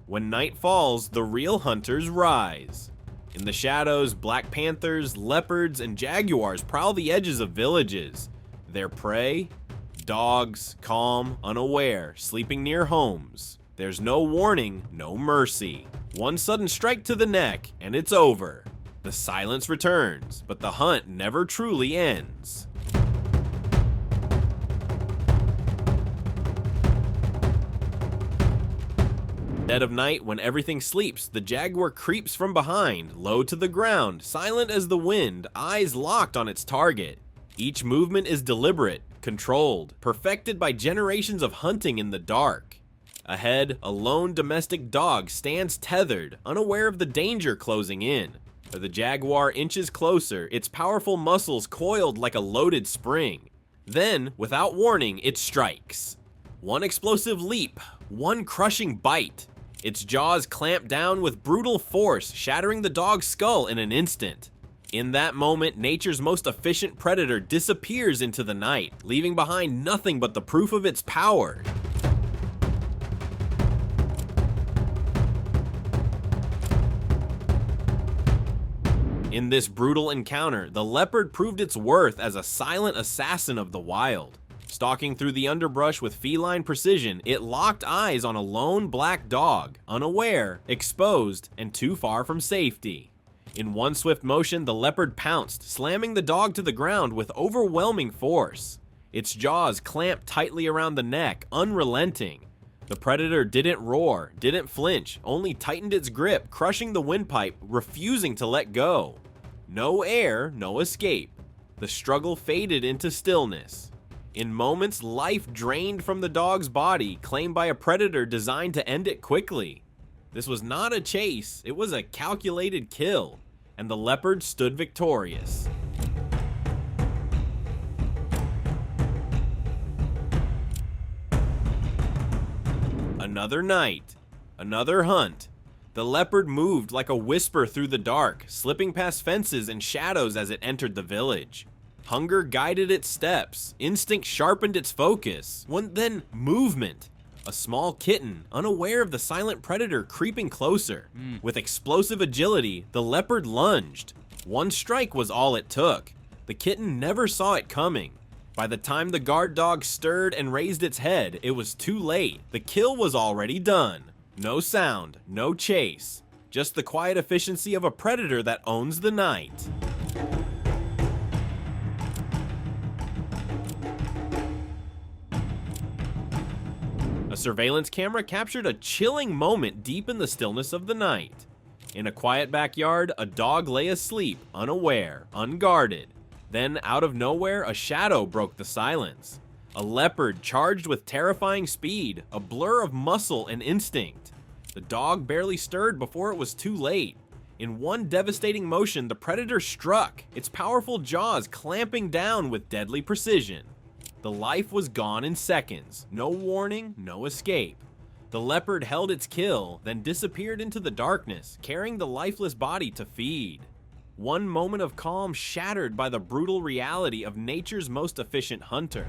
When night falls, the real hunters rise. In the shadows, black panthers, leopards, and jaguars prowl the edges of villages. Their prey? Dogs, calm, unaware, sleeping near homes. There's no warning, no mercy. One sudden strike to the neck, and it's over. The silence returns, but the hunt never truly ends. Dead of night, when everything sleeps, the jaguar creeps from behind, low to the ground, silent as the wind, eyes locked on its target. Each movement is deliberate, controlled, perfected by generations of hunting in the dark. Ahead, a lone domestic dog stands tethered, unaware of the danger closing in. As the jaguar inches closer, its powerful muscles coiled like a loaded spring. Then, without warning, it strikes. One explosive leap, one crushing bite. Its jaws clamp down with brutal force, shattering the dog's skull in an instant. In that moment, nature's most efficient predator disappears into the night, leaving behind nothing but the proof of its power. In this brutal encounter, the leopard proved its worth as a silent assassin of the wild. Stalking through the underbrush with feline precision, it locked eyes on a lone black dog, unaware, exposed, and too far from safety. In one swift motion, the leopard pounced, slamming the dog to the ground with overwhelming force. Its jaws clamped tightly around the neck, unrelenting. The predator didn't roar, didn't flinch, only tightened its grip, crushing the windpipe, refusing to let go. No air, no escape. The struggle faded into stillness. In moments, life drained from the dog's body, claimed by a predator designed to end it quickly. This was not a chase, it was a calculated kill, and the leopard stood victorious. Another night, another hunt. The leopard moved like a whisper through the dark, slipping past fences and shadows as it entered the village. Hunger guided its steps, instinct sharpened its focus, then movement. A small kitten, unaware of the silent predator creeping closer. With explosive agility, the leopard lunged. One strike was all it took. The kitten never saw it coming. By the time the guard dog stirred and raised its head, it was too late. The kill was already done. No sound, no chase. Just the quiet efficiency of a predator that owns the night. A surveillance camera captured a chilling moment deep in the stillness of the night. In a quiet backyard, a dog lay asleep, unaware, unguarded. Then, out of nowhere, a shadow broke the silence. A leopard charged with terrifying speed, a blur of muscle and instinct. The dog barely stirred before it was too late. In one devastating motion, the predator struck, its powerful jaws clamping down with deadly precision. The life was gone in seconds, no warning, no escape. The leopard held its kill, then disappeared into the darkness, carrying the lifeless body to feed. One moment of calm shattered by the brutal reality of nature's most efficient hunter.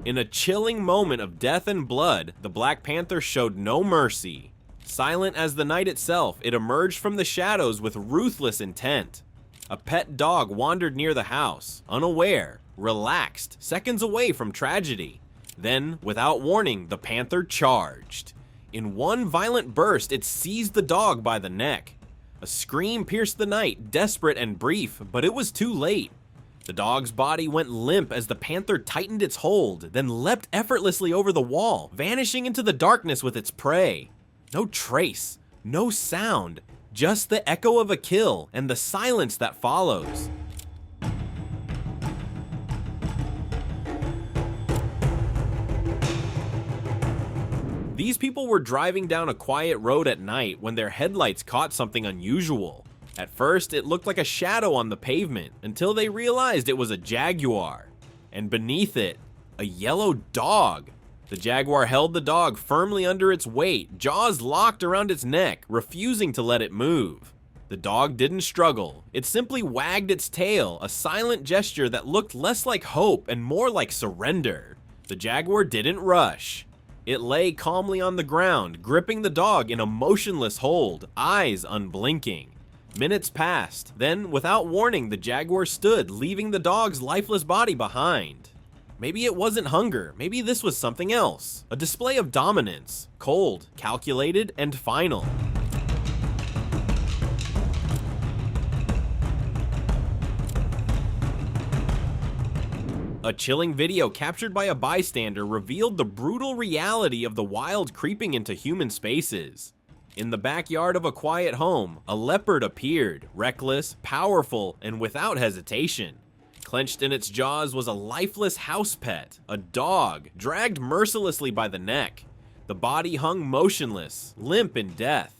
In a chilling moment of death and blood, the Black Panther showed no mercy. Silent as the night itself, it emerged from the shadows with ruthless intent. A pet dog wandered near the house, unaware, relaxed, seconds away from tragedy. Then, without warning, the panther charged. In one violent burst, it seized the dog by the neck. A scream pierced the night, desperate and brief, but it was too late. The dog's body went limp as the panther tightened its hold, then leapt effortlessly over the wall, vanishing into the darkness with its prey. No trace, no sound, just the echo of a kill and the silence that follows. These people were driving down a quiet road at night when their headlights caught something unusual. At first, it looked like a shadow on the pavement, until they realized it was a jaguar. And beneath it, a yellow dog. The jaguar held the dog firmly under its weight, jaws locked around its neck, refusing to let it move. The dog didn't struggle. It simply wagged its tail, a silent gesture that looked less like hope and more like surrender. The jaguar didn't rush. It lay calmly on the ground, gripping the dog in a motionless hold, eyes unblinking. Minutes passed. Then, without warning, the jaguar stood, leaving the dog's lifeless body behind. Maybe it wasn't hunger. Maybe this was something else. A display of dominance. Cold, calculated, and final. A chilling video captured by a bystander revealed the brutal reality of the wild creeping into human spaces. In the backyard of a quiet home, a leopard appeared, reckless, powerful, and without hesitation. Clenched in its jaws was a lifeless house pet, a dog, dragged mercilessly by the neck. The body hung motionless, limp in death.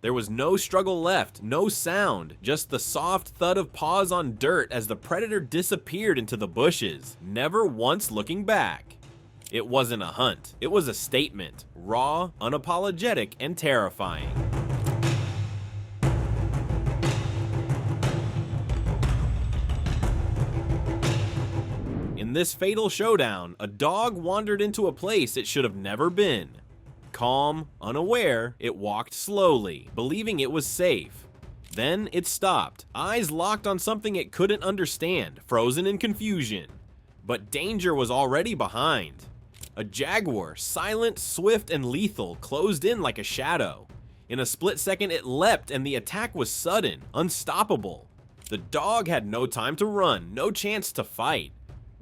There was no struggle left, no sound, just the soft thud of paws on dirt as the predator disappeared into the bushes, never once looking back. It wasn't a hunt, it was a statement, raw, unapologetic, and terrifying. In this fatal showdown, a dog wandered into a place it should have never been. Calm, unaware, it walked slowly, believing it was safe. Then it stopped, eyes locked on something it couldn't understand, frozen in confusion. But danger was already behind. A jaguar, silent, swift, and lethal, closed in like a shadow. In a split second, it leapt, and the attack was sudden, unstoppable. The dog had no time to run, no chance to fight.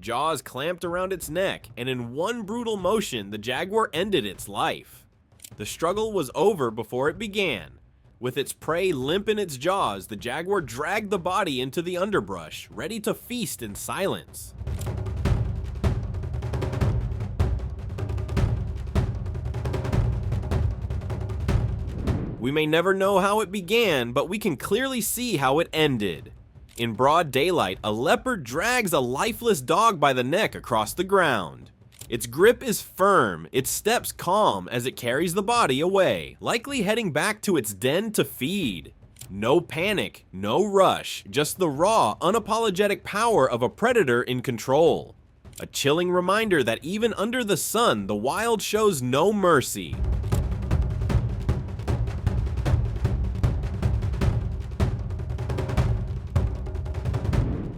Jaws clamped around its neck, and in one brutal motion, the jaguar ended its life. The struggle was over before it began. With its prey limp in its jaws, the jaguar dragged the body into the underbrush, ready to feast in silence. We may never know how it began, but we can clearly see how it ended. In broad daylight, a leopard drags a lifeless dog by the neck across the ground. Its grip is firm, its steps calm as it carries the body away, likely heading back to its den to feed. No panic, no rush, just the raw, unapologetic power of a predator in control. A chilling reminder that even under the sun, the wild shows no mercy.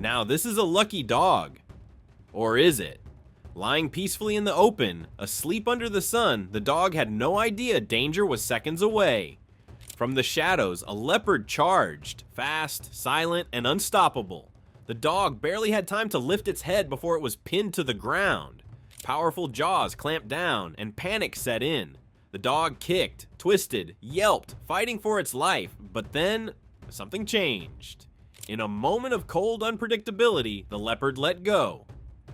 Now, this is a lucky dog. Or is it? Lying peacefully in the open, asleep under the sun, the dog had no idea danger was seconds away. From the shadows, a leopard charged, fast, silent, and unstoppable. The dog barely had time to lift its head before it was pinned to the ground. Powerful jaws clamped down, and panic set in. The dog kicked, twisted, yelped, fighting for its life, but then something changed. In a moment of cold unpredictability, the leopard let go.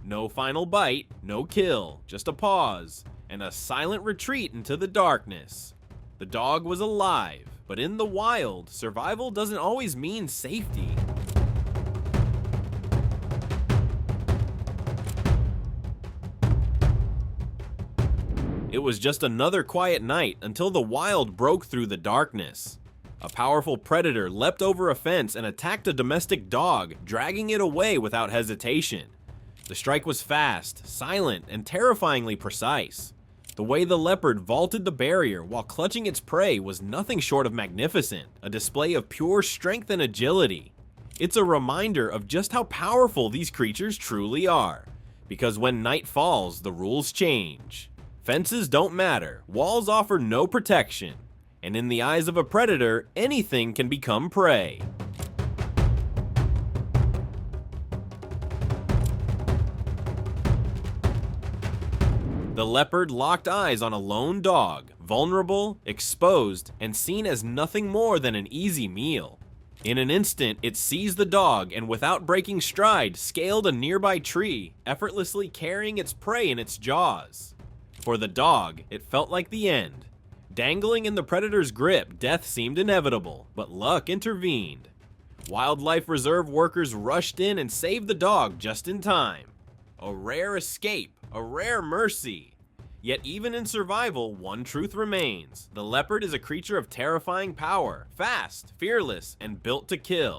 No final bite, no kill, just a pause, and a silent retreat into the darkness. The dog was alive, but in the wild, survival doesn't always mean safety. It was just another quiet night until the wild broke through the darkness. A powerful predator leapt over a fence and attacked a domestic dog, dragging it away without hesitation. The strike was fast, silent, and terrifyingly precise. The way the leopard vaulted the barrier while clutching its prey was nothing short of magnificent, a display of pure strength and agility. It's a reminder of just how powerful these creatures truly are, because when night falls, the rules change. Fences don't matter, walls offer no protection, and in the eyes of a predator, anything can become prey. The leopard locked eyes on a lone dog, vulnerable, exposed, and seen as nothing more than an easy meal. In an instant, it seized the dog and without breaking stride, scaled a nearby tree, effortlessly carrying its prey in its jaws. For the dog, it felt like the end. Dangling in the predator's grip, death seemed inevitable, but luck intervened. Wildlife reserve workers rushed in and saved the dog just in time. A rare escape, a rare mercy. Yet even in survival, one truth remains. The leopard is a creature of terrifying power, fast, fearless, and built to kill.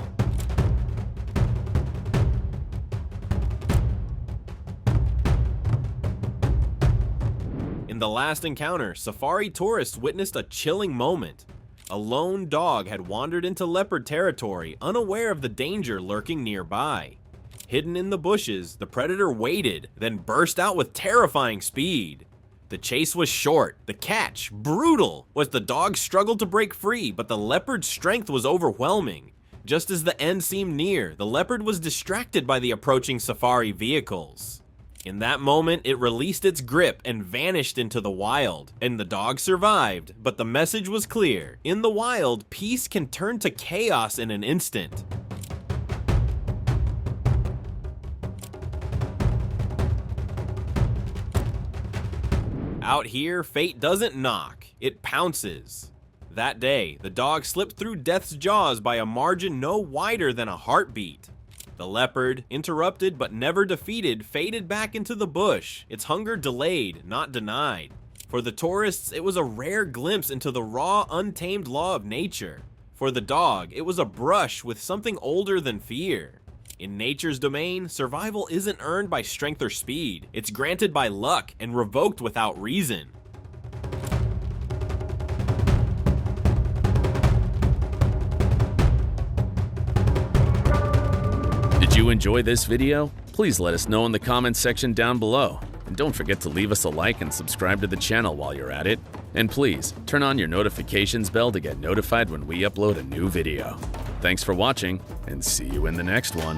In the last encounter, safari tourists witnessed a chilling moment. A lone dog had wandered into leopard territory, unaware of the danger lurking nearby. Hidden in the bushes, the predator waited, then burst out with terrifying speed. The chase was short, the catch brutal, as the dog struggled to break free, but the leopard's strength was overwhelming. Just as the end seemed near, the leopard was distracted by the approaching safari vehicles. In that moment, it released its grip and vanished into the wild, and the dog survived, but the message was clear. In the wild, peace can turn to chaos in an instant. Out here, fate doesn't knock, it pounces. That day, the dog slipped through death's jaws by a margin no wider than a heartbeat. The leopard, interrupted but never defeated, faded back into the bush, its hunger delayed, not denied. For the tourists, it was a rare glimpse into the raw, untamed law of nature. For the dog, it was a brush with something older than fear. In nature's domain, survival isn't earned by strength or speed. It's granted by luck and revoked without reason. Did you enjoy this video? Please let us know in the comments section down below. And don't forget to leave us a like and subscribe to the channel while you're at it. And please, turn on your notifications bell to get notified when we upload a new video. Thanks for watching, and see you in the next one.